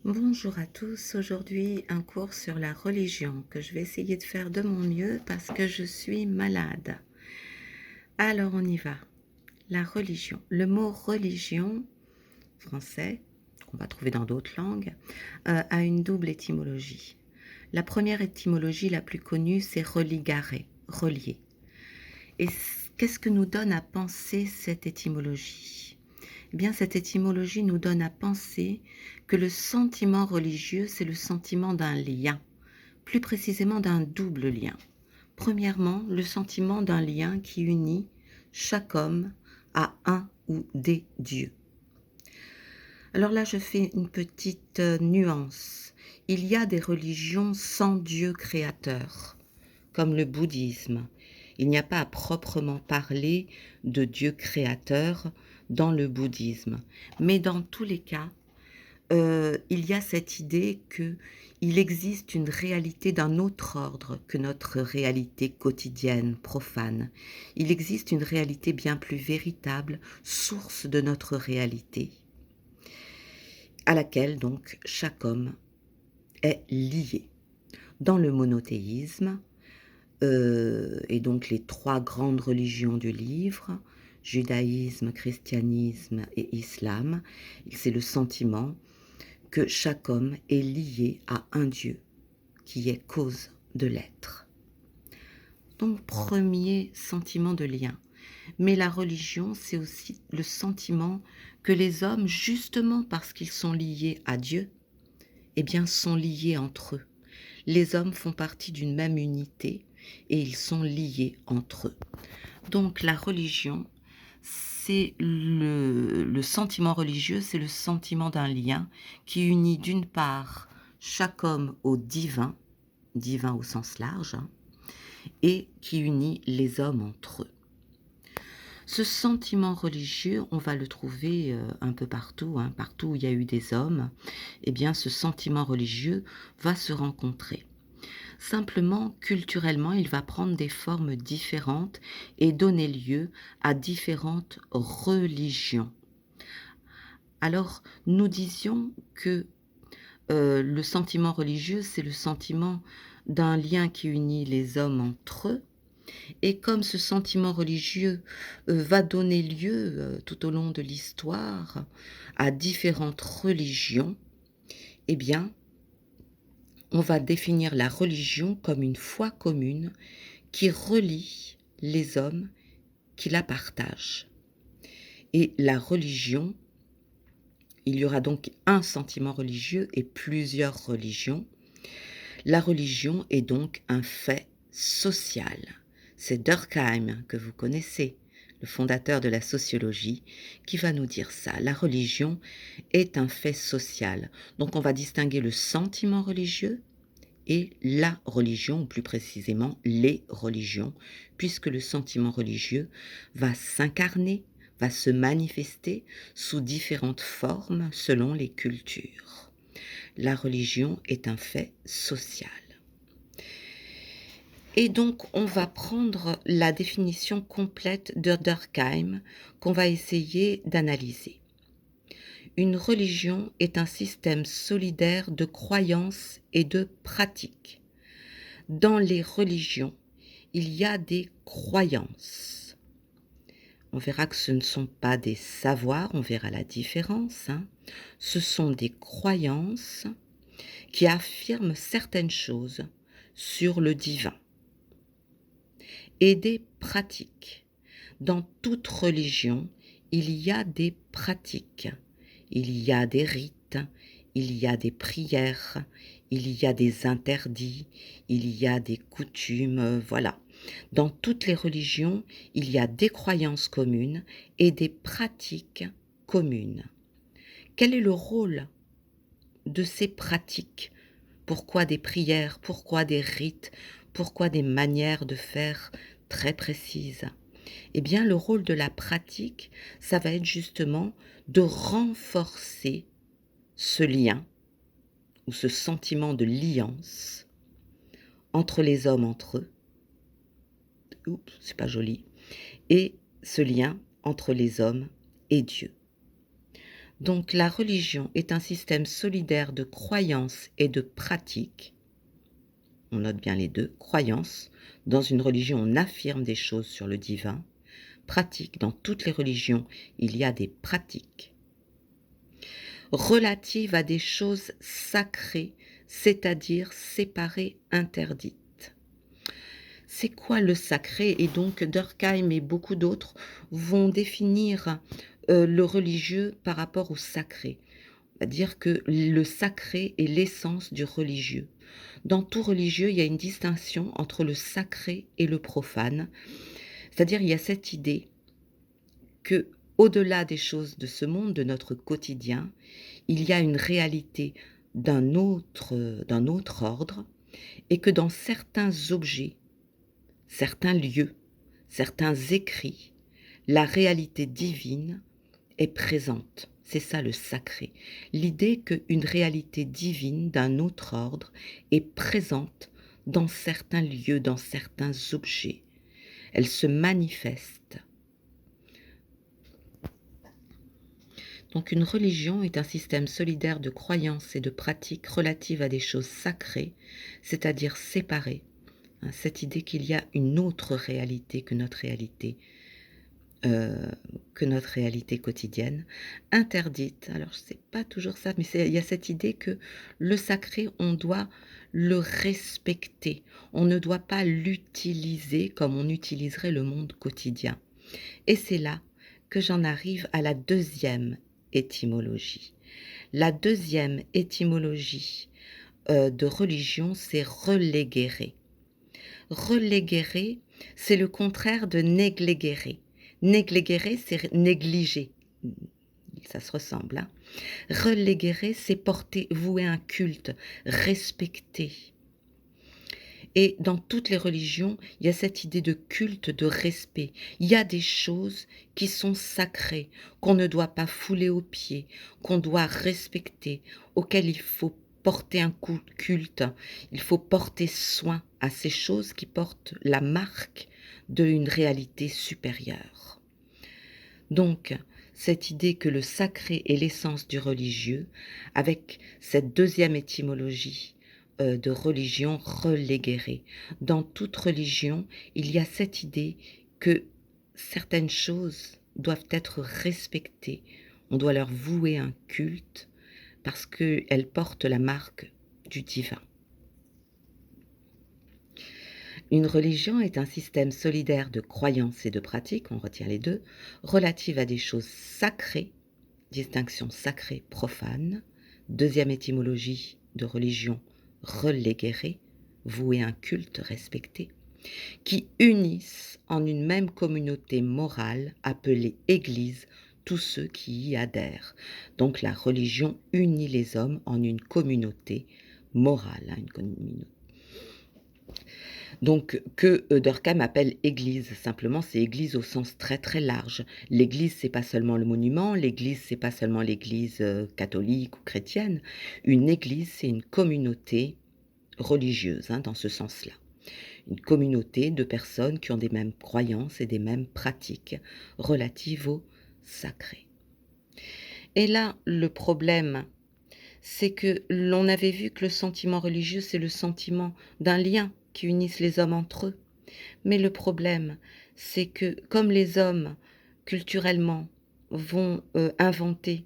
Bonjour à tous, aujourd'hui un cours sur la religion que je vais essayer de faire de mon mieux parce que je suis malade. Alors on y va. La religion. Le mot religion, français, qu'on va trouver dans d'autres langues, a une double étymologie. La première étymologie la plus connue, c'est religare, relier. Et qu'est-ce que nous donne à penser cette étymologie ? Eh bien, cette étymologie nous donne à penser que le sentiment religieux, c'est le sentiment d'un lien, plus précisément d'un double lien. Premièrement, le sentiment d'un lien qui unit chaque homme à un ou des dieux. Alors là, je fais une petite nuance. Il y a des religions sans Dieu créateur, comme le bouddhisme. Il n'y a pas à proprement parler de Dieu créateur dans le bouddhisme. Mais dans tous les cas, il y a cette idée qu'il existe une réalité d'un autre ordre que notre réalité quotidienne, profane. Il existe une réalité bien plus véritable, source de notre réalité, à laquelle donc chaque homme est lié. Dans le monothéisme, et donc les trois grandes religions du livre, judaïsme, christianisme et islam, c'est le sentiment que chaque homme est lié à un Dieu qui est cause de l'être. Donc premier sentiment de lien. Mais la religion, c'est aussi le sentiment que les hommes, justement parce qu'ils sont liés à Dieu, eh bien sont liés entre eux. Les hommes font partie d'une même unité et ils sont liés entre eux. Donc la religion, c'est le sentiment religieux, c'est le sentiment d'un lien qui unit d'une part chaque homme au divin, divin au sens large, et qui unit les hommes entre eux. Ce sentiment religieux, on va le trouver un peu partout, partout où il y a eu des hommes, eh bien ce sentiment religieux va se rencontrer. Simplement, culturellement, il va prendre des formes différentes et donner lieu à différentes religions. Alors, nous disions que le sentiment religieux, c'est le sentiment d'un lien qui unit les hommes entre eux. Et comme ce sentiment religieux va donner lieu tout au long de l'histoire à différentes religions, eh bien, on va définir la religion comme une foi commune qui relie les hommes qui la partagent. Et la religion, il y aura donc un sentiment religieux et plusieurs religions. La religion est donc un fait social. C'est Durkheim, que vous connaissez, le fondateur de la sociologie, qui va nous dire ça. La religion est un fait social. Donc on va distinguer le sentiment religieux et la religion, ou plus précisément les religions, puisque le sentiment religieux va s'incarner, va se manifester sous différentes formes selon les cultures. La religion est un fait social. Et donc, on va prendre la définition complète de Durkheim qu'on va essayer d'analyser. Une religion est un système solidaire de croyances et de pratiques. Dans les religions, il y a des croyances. On verra que ce ne sont pas des savoirs, on verra la différence. Ce sont des croyances qui affirment certaines choses sur le divin. Et des pratiques. Dans toute religion, il y a des pratiques. Il y a des rites, il y a des prières, il y a des interdits, il y a des coutumes, voilà. Dans toutes les religions, il y a des croyances communes et des pratiques communes. Quel est le rôle de ces pratiques? Pourquoi des prières? Pourquoi des rites? Pourquoi des manières de faire très précises? Eh bien, le rôle de la pratique, ça va être justement de renforcer ce lien ou ce sentiment de liance entre les hommes entre eux, c'est pas joli, et ce lien entre les hommes et Dieu. Donc la religion est un système solidaire de croyances et de pratiques. On note bien les deux. Croyances. Dans une religion, on affirme des choses sur le divin. Pratique. Dans toutes les religions, il y a des pratiques relatives à des choses sacrées, c'est-à-dire séparées, interdites. C'est quoi le sacré? Et donc Durkheim et beaucoup d'autres vont définir le religieux par rapport au sacré. C'est-à-dire que le sacré est l'essence du religieux. Dans tout religieux, il y a une distinction entre le sacré et le profane. C'est-à-dire il y a cette idée que, au-delà des choses de ce monde, de notre quotidien, il y a une réalité d'un autre ordre, et que dans certains objets, certains lieux, certains écrits, la réalité divine est présente. C'est ça le sacré. L'idée qu'une réalité divine d'un autre ordre est présente dans certains lieux, dans certains objets. Elle se manifeste. Donc une religion est un système solidaire de croyances et de pratiques relatives à des choses sacrées, c'est-à-dire séparées. Cette idée qu'il y a une autre réalité que notre réalité quotidienne, interdite. Alors, c'est pas toujours ça, mais il y a cette idée que le sacré, on doit le respecter. On ne doit pas l'utiliser comme on utiliserait le monde quotidien. Et c'est là que j'en arrive à la deuxième étymologie. La deuxième étymologie de religion, c'est reléguérer. Reléguérer, c'est le contraire de négligérer. Négligérer, c'est négliger. Ça se ressemble. Hein. Reléguérer, c'est porter, vouer un culte, respecter. Et dans toutes les religions, il y a cette idée de culte, de respect. Il y a des choses qui sont sacrées, qu'on ne doit pas fouler aux pieds, qu'on doit respecter, auxquelles il faut porter un culte. Il faut porter soin à ces choses qui portent la marque d'une réalité supérieure. Donc, cette idée que le sacré est l'essence du religieux, avec cette deuxième étymologie de religion reléguérée. Dans toute religion, il y a cette idée que certaines choses doivent être respectées. On doit leur vouer un culte parce qu'elles portent la marque du divin. Une religion est un système solidaire de croyances et de pratiques, on retient les deux, relatives à des choses sacrées, distinction sacré-profane, deuxième étymologie de religion, reléguérer, vouer un culte respecté, qui unissent en une même communauté morale appelée Église tous ceux qui y adhèrent. Donc la religion unit les hommes en une communauté morale, une communauté. Donc, que Durkheim appelle église, simplement, c'est église au sens très très large. L'église, c'est pas seulement le monument, l'église, c'est pas seulement l'église catholique ou chrétienne. Une église, c'est une communauté religieuse, dans ce sens-là. Une communauté de personnes qui ont des mêmes croyances et des mêmes pratiques relatives au sacré. Et là, le problème, c'est que l'on avait vu que le sentiment religieux, c'est le sentiment d'un lien qui unissent les hommes entre eux. Mais le problème, c'est que comme les hommes, culturellement, vont inventer,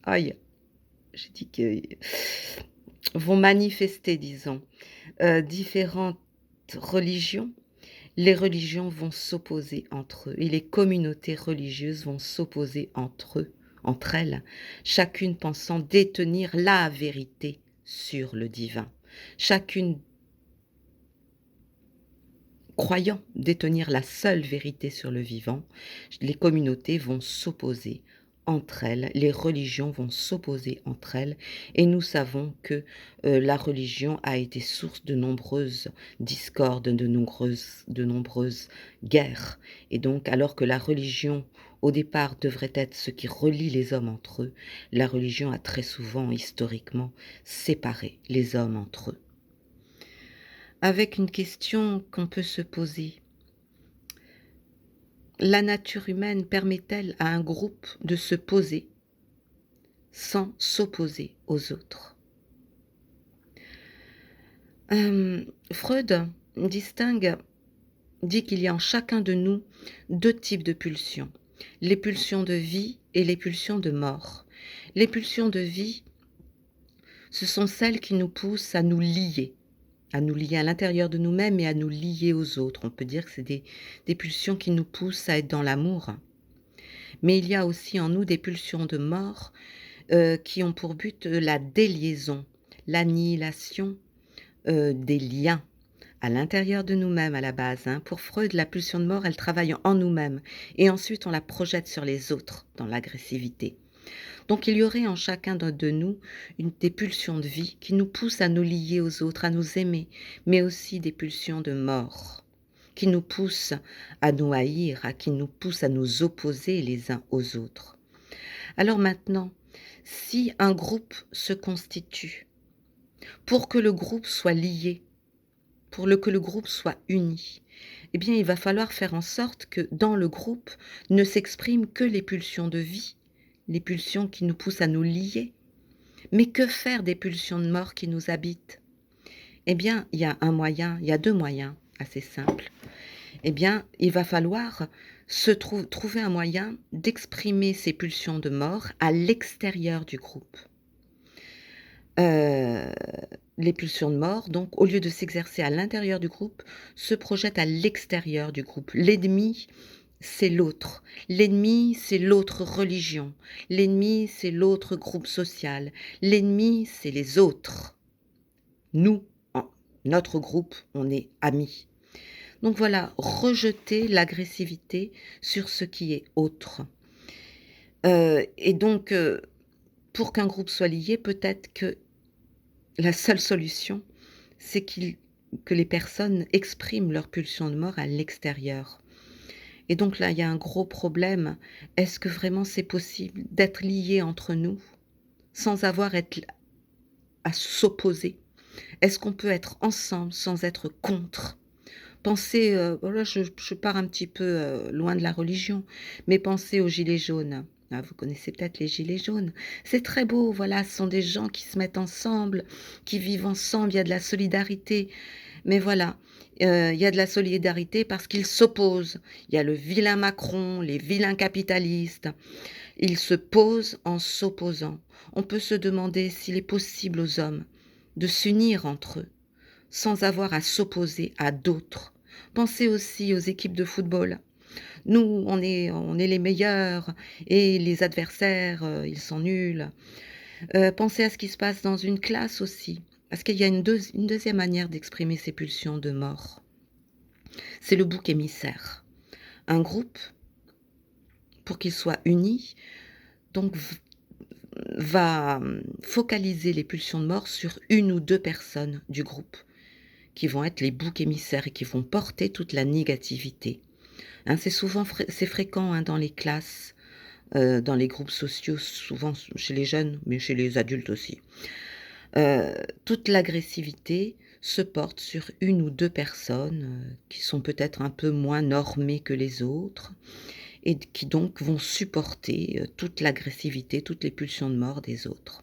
j'ai dit que vont manifester, disons, différentes religions, les religions vont s'opposer entre eux et les communautés religieuses vont s'opposer entre elles, chacune pensant détenir la vérité sur le divin, chacune croyant détenir la seule vérité sur le vivant. Les communautés vont s'opposer entre elles, les religions vont s'opposer entre elles, et nous savons que la religion a été source de nombreuses discordes, de nombreuses guerres. Et donc, alors que la religion, au départ, devrait être ce qui relie les hommes entre eux, la religion a très souvent, historiquement, séparé les hommes entre eux. Avec une question qu'on peut se poser. La nature humaine permet-elle à un groupe de se poser sans s'opposer aux autres. Freud dit qu'il y a en chacun de nous 2 types de pulsions, les pulsions de vie et les pulsions de mort. Les pulsions de vie, ce sont celles qui nous poussent à nous lier à l'intérieur de nous-mêmes et à nous lier aux autres. On peut dire que c'est des pulsions qui nous poussent à être dans l'amour. Mais il y a aussi en nous des pulsions de mort qui ont pour but la déliaison, l'annihilation des liens à l'intérieur de nous-mêmes à la base. Pour Freud, la pulsion de mort, elle travaille en nous-mêmes et ensuite on la projette sur les autres dans l'agressivité. Donc il y aurait en chacun de nous des pulsions de vie qui nous poussent à nous lier aux autres, à nous aimer, mais aussi des pulsions de mort qui nous poussent à nous haïr, qui nous poussent à nous opposer les uns aux autres. Alors maintenant, si un groupe se constitue, pour que le groupe soit lié, que le groupe soit uni, eh bien il va falloir faire en sorte que dans le groupe ne s'expriment que les pulsions de vie, les pulsions qui nous poussent à nous lier. Mais que faire des pulsions de mort qui nous habitent? Eh bien, il y a 2 moyens assez simples. Eh bien, il va falloir trouver un moyen d'exprimer ces pulsions de mort à l'extérieur du groupe. Les pulsions de mort, donc, au lieu de s'exercer à l'intérieur du groupe, se projettent à l'extérieur du groupe. L'ennemi, c'est l'autre. L'ennemi, c'est l'autre religion. L'ennemi, c'est l'autre groupe social. L'ennemi, c'est les autres. Nous, notre groupe, on est amis. Donc voilà, rejeter l'agressivité sur ce qui est autre. Et donc, pour qu'un groupe soit lié, peut-être que la seule solution, c'est que les personnes expriment leur pulsion de mort à l'extérieur. Et donc là, il y a un gros problème. Est-ce que vraiment c'est possible d'être liés entre nous sans avoir à s'opposer? Est-ce qu'on peut être ensemble sans être contre? Pensez, voilà, je pars un petit peu loin de la religion, mais pensez aux gilets jaunes. Vous connaissez peut-être les gilets jaunes. C'est très beau, voilà, ce sont des gens qui se mettent ensemble, qui vivent ensemble, il y a de la solidarité. Mais voilà, il y a de la solidarité parce qu'ils s'opposent. Il y a le vilain Macron, les vilains capitalistes. Ils se posent en s'opposant. On peut se demander s'il est possible aux hommes de s'unir entre eux, sans avoir à s'opposer à d'autres. Pensez aussi aux équipes de football. Nous, on est les meilleurs et les adversaires, ils sont nuls. Pensez à ce qui se passe dans une classe aussi, parce qu'il y a une deuxième manière d'exprimer ces pulsions de mort. C'est le bouc émissaire. Un groupe, pour qu'il soit uni, donc va focaliser les pulsions de mort sur 1 ou 2 personnes du groupe, qui vont être les boucs émissaires et qui vont porter toute la négativité. C'est fréquent dans les classes, dans les groupes sociaux, souvent chez les jeunes, mais chez les adultes aussi. Toute l'agressivité se porte sur 1 ou 2 personnes qui sont peut-être un peu moins normées que les autres et qui donc vont supporter toute l'agressivité, toutes les pulsions de mort des autres.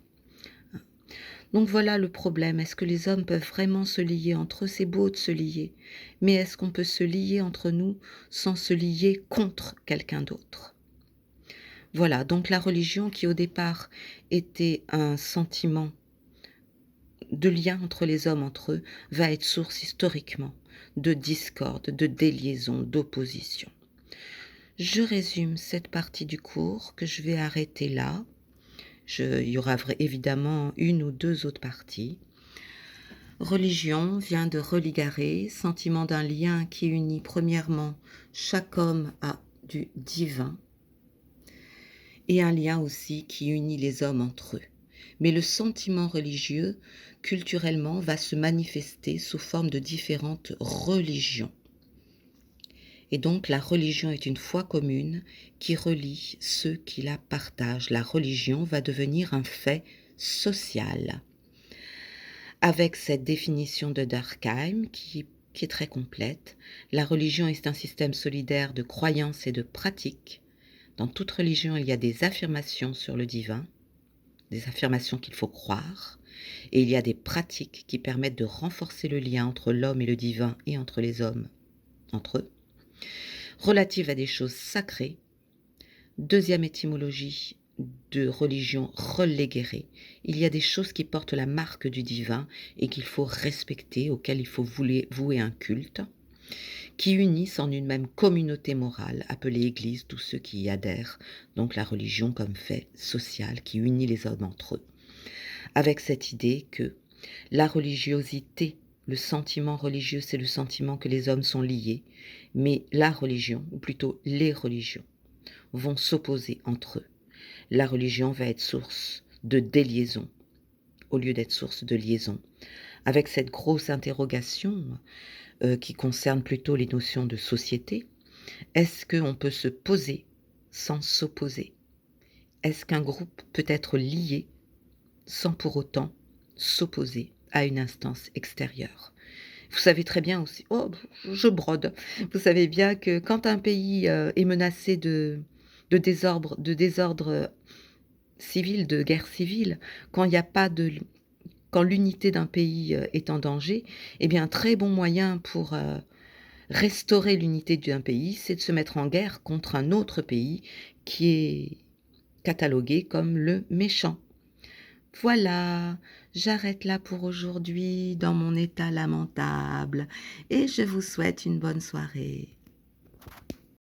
Donc voilà le problème. Est-ce que les hommes peuvent vraiment se lier entre eux? C'est beau de se lier, mais est-ce qu'on peut se lier entre nous sans se lier contre quelqu'un d'autre? Voilà, donc la religion qui au départ était un sentiment de lien entre les hommes entre eux va être source historiquement de discorde, de déliaison, d'opposition. Je résume cette partie du cours que je vais arrêter là. Il y aura évidemment 1 ou 2 autres parties. Religion vient de religarer, sentiment d'un lien qui unit premièrement chaque homme à du divin et un lien aussi qui unit les hommes entre eux. Mais le sentiment religieux, culturellement, va se manifester sous forme de différentes religions. Et donc la religion est une foi commune qui relie ceux qui la partagent. La religion va devenir un fait social. Avec cette définition de Durkheim qui est très complète, la religion est un système solidaire de croyances et de pratiques. Dans toute religion, il y a des affirmations sur le divin, des affirmations qu'il faut croire, et il y a des pratiques qui permettent de renforcer le lien entre l'homme et le divin et entre les hommes, entre eux, relatives à des choses sacrées. Deuxième étymologie de religion, reléguérée. Il y a des choses qui portent la marque du divin et qu'il faut respecter, auxquelles il faut vouer un culte, qui unissent en une même communauté morale, appelée Église, tous ceux qui y adhèrent, donc la religion comme fait social qui unit les hommes entre eux. Avec cette idée que la religiosité, le sentiment religieux, c'est le sentiment que les hommes sont liés, mais la religion, ou plutôt les religions, vont s'opposer entre eux. La religion va être source de déliaison au lieu d'être source de liaison. Avec cette grosse interrogation qui concerne plutôt les notions de société, est-ce qu'on peut se poser sans s'opposer? Est-ce qu'un groupe peut être lié sans pour autant s'opposer à une instance extérieure? Vous savez très bien aussi, oh, je brode, vous savez bien que quand un pays est menacé de désordre civil, de guerre civile, quand il n'y a pas de quand l'unité d'un pays est en danger, eh bien un très bon moyen pour restaurer l'unité d'un pays, c'est de se mettre en guerre contre un autre pays qui est catalogué comme le méchant. Voilà, j'arrête là pour aujourd'hui dans mon état lamentable et je vous souhaite une bonne soirée.